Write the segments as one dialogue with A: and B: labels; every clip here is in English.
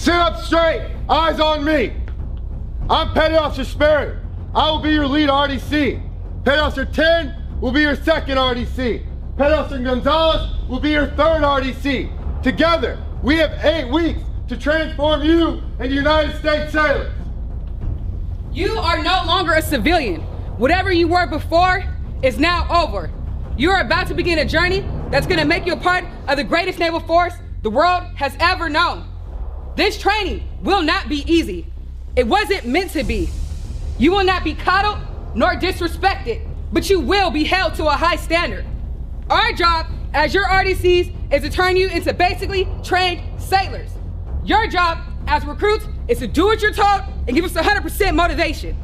A: Sit up straight, eyes on me. I'm Petty Officer Sperry. I will be your lead RDC. Petty Officer 10 will be your second RDC. Petty Officer Gonzalez will be your third RDC. Together, we have 8 weeks to transform you into United States sailors.
B: You are no longer a civilian. Whatever you were before is now over. You are about to begin a journey that's going to make you a part of the greatest naval force the world has ever known. This training will not be easy. It wasn't meant to be. You will not be coddled nor disrespected, but you will be held to a high standard. Our job as your RDCs is to turn you into basically trained sailors. Your job as recruits is to do what you're told and give us 100% motivation.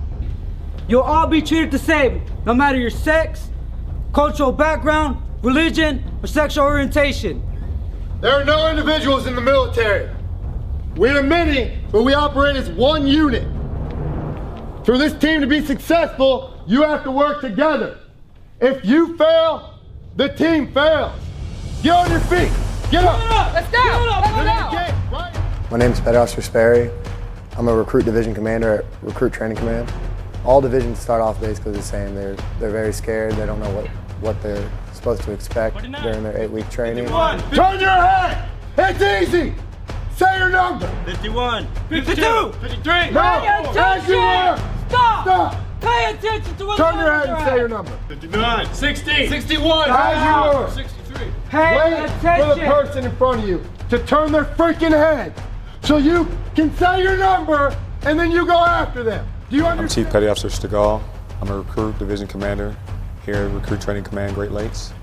C: You'll all be treated the same, no matter your sex, cultural background, religion, or sexual orientation.
A: There are no individuals in the military. We are many, but we operate as one unit. For this team to be successful, you have to work together. If you fail, the team fails. Get on your feet. Get up.
B: Let's go. Let's go.
D: My name is Petty Officer Sperry. I'm a recruit division commander at Recruit Training Command. All divisions start off basically the same. They're very scared. They don't know what they're supposed to expect during their 8-week training.
A: 51. Turn your head. It's easy. Say your number.
E: 51.
A: 52.
E: 53.
A: No. As you were.
C: Stop. Pay attention to what's
A: Turn your head and say your number.
E: 59. 60. 61.
A: As you were.
E: 63.
C: Pay
A: Wait
C: attention.
A: for the person in front of you to turn their freaking head so you can say your number and then you go after them. Do you understand?
F: I'm Chief Petty Officer Stegall. I'm a recruit division commander here at Recruit Training Command Great Lakes.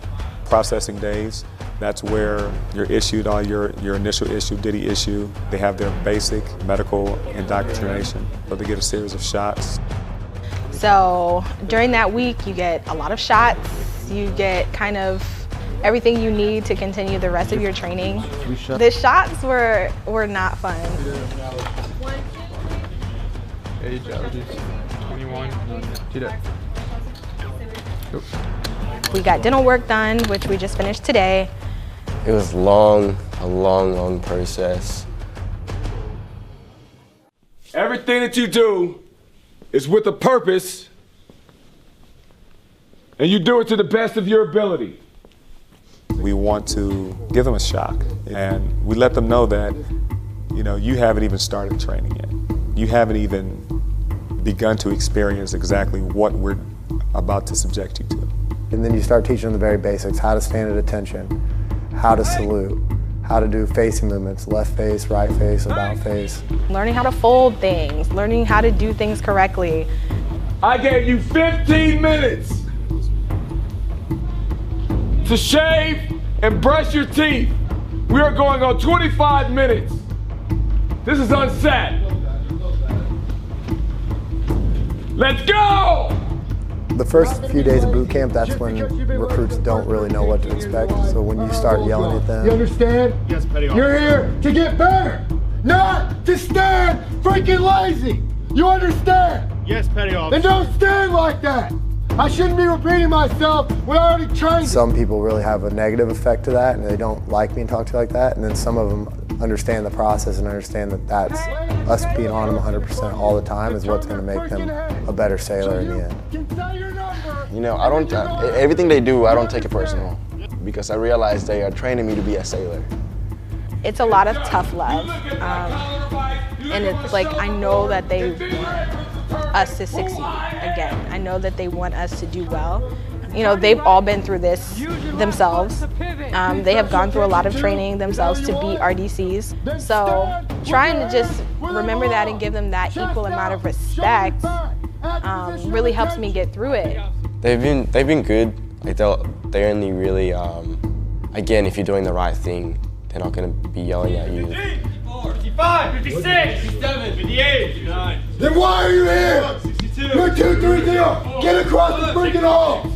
F: Processing days, that's where you're issued all your initial issue, DITY issue. They have their basic medical indoctrination, so they get a series of shots.
G: So during that week, you get a lot of shots. You get kind of everything you need to continue the rest of your training. The shots were not fun.
H: Age averages 21. See that?
G: We got dental work done, which we just finished today.
I: It was a long process.
J: Everything that you do is with a purpose, and you do it to the best of your ability.
F: We want to give them a shock, and we let them know that, you haven't even started training yet. You haven't even begun to experience exactly what we're about to subject you to.
D: And then you start teaching them the very basics, how to stand at attention, how to salute, how to do facing movements, left face, right face, about face.
G: Learning how to fold things, learning how to do things correctly.
J: I gave you 15 minutes to shave and brush your teeth. We are going on 25 minutes. This is unset. Let's go!
D: The first few days of boot camp, that's when recruits don't really know what to expect. So when you start yelling at them.
A: You understand?
E: Yes, Petty Officer.
A: You're here to get better, not to stand freaking lazy. You understand?
E: Yes, Petty Officer.
A: Then don't stand like that. I shouldn't be repeating myself when I already trained.
D: Some people really have a negative effect to that, and they don't like being talked to like that. And then some of them understand the process and understand that that's us being on them 100% all the time is what's going to make them a better sailor in the end.
I: I don't, everything they do, I don't take it personal because I realize they are training me to be a sailor.
G: It's a lot of tough love. And it's like, I know that they want us to succeed again. I know that they want us to do well. They've all been through this themselves. They have gone through a lot of training themselves to be RDCs. So trying to just remember that and give them that equal amount of respect really helps me get through it.
I: They've been good. Like they only really, again, if you're doing the right thing, they're not going to be yelling at you.
E: 55, 56, 57, 58, 59.
A: Then why are you here?
E: 62.
A: You're 230. Get across the freaking hall.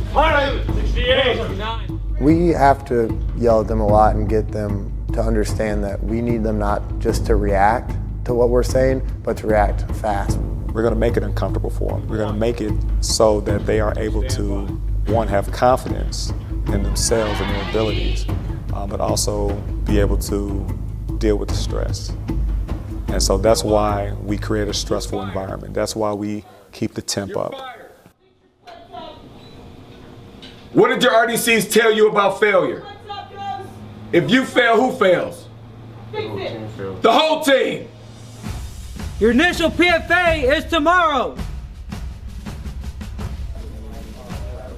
E: 68.
D: We have to yell at them a lot and get them to understand that we need them not just to react to what we're saying, but to react fast.
F: We're going to make it uncomfortable for them. We're going to make it so that they are able to, one, have confidence in themselves and their abilities, but also be able to deal with the stress. And so that's why we create a stressful environment. That's why we keep the temp up.
J: What did your RDCs tell you about failure? If you fail, who fails? The whole team.
C: Your initial PFA is tomorrow.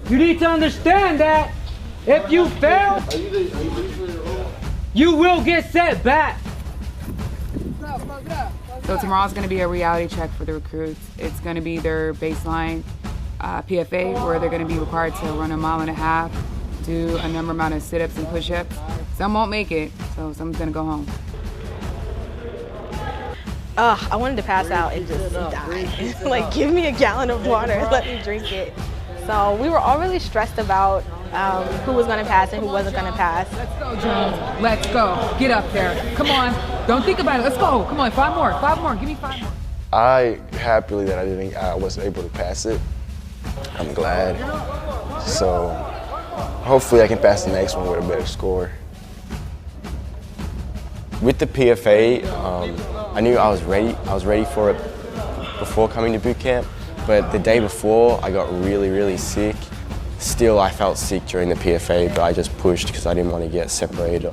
C: You need to understand that if you fail, you will get set back.
B: So tomorrow's going to be a reality check for the recruits. It's going to be their baseline PFA, where they're going to be required to run 1.5 miles, do a number amount of sit-ups and push-ups. Some won't make it, so someone's going to go home.
G: I wanted to pass out and just die. Like, give me a gallon of water, let me drink it. So we were all really stressed about who was going to pass and who wasn't going to pass.
B: Let's go, Jones. Let's go. Get up there. Come on. Don't think about it. Let's go. Come on. 5 more. 5 more. Give me 5 more.
I: I happily that I was able to pass it. I'm glad. So hopefully I can pass the next one with a better score. With the PFA, I knew I was ready. I was ready for it before coming to boot camp, but the day before I got really sick. Still, I felt sick during the PFA, but I just pushed because I didn't want to get separated.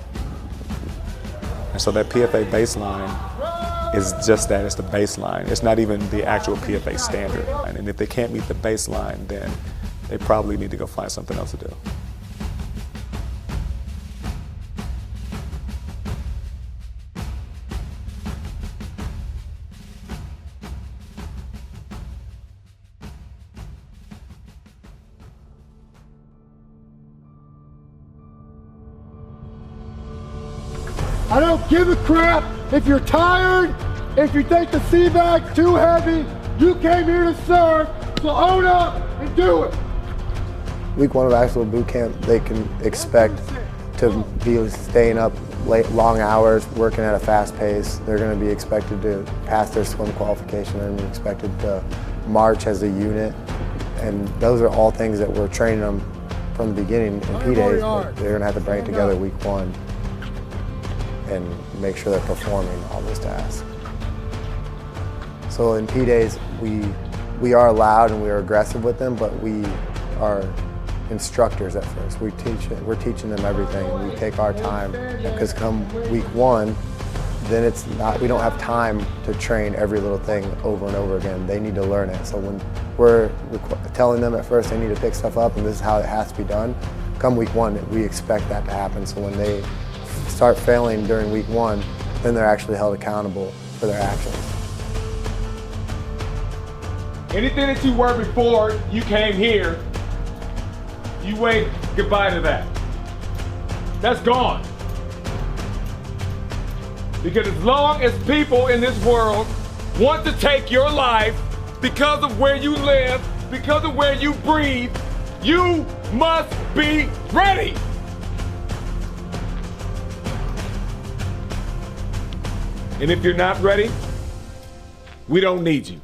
F: And so that PFA baseline is just that, it's the baseline. It's not even the actual PFA standard. And if they can't meet the baseline, then they probably need to go find something else to do.
A: I don't give a crap if you're tired, if you think the sea bag's too heavy. You came here to serve, so own up and do it.
D: Week 1 of actual boot camp, they can expect to be staying up late, long hours, working at a fast pace. They're going to be expected to pass their swim qualification. They're going to be expected to march as a unit. And those are all things that we're training them from the beginning in P-Days. They're going to have to bring it together week 1 and make sure they're performing all those tasks. So in P-Days, we are loud and we are aggressive with them, but we are instructors at first. We're teaching them everything, and we take our time, because come week 1, then we don't have time to train every little thing over and over again. They need to learn it. So when we're telling them at first they need to pick stuff up and this is how it has to be done, come week 1, we expect that to happen. So when they start failing during week 1, then they're actually held accountable for their actions.
J: Anything that you were before you came here, you wave goodbye to that. That's gone. Because as long as people in this world want to take your life because of where you live, because of where you breathe, you must be ready. And if you're not ready, we don't need you.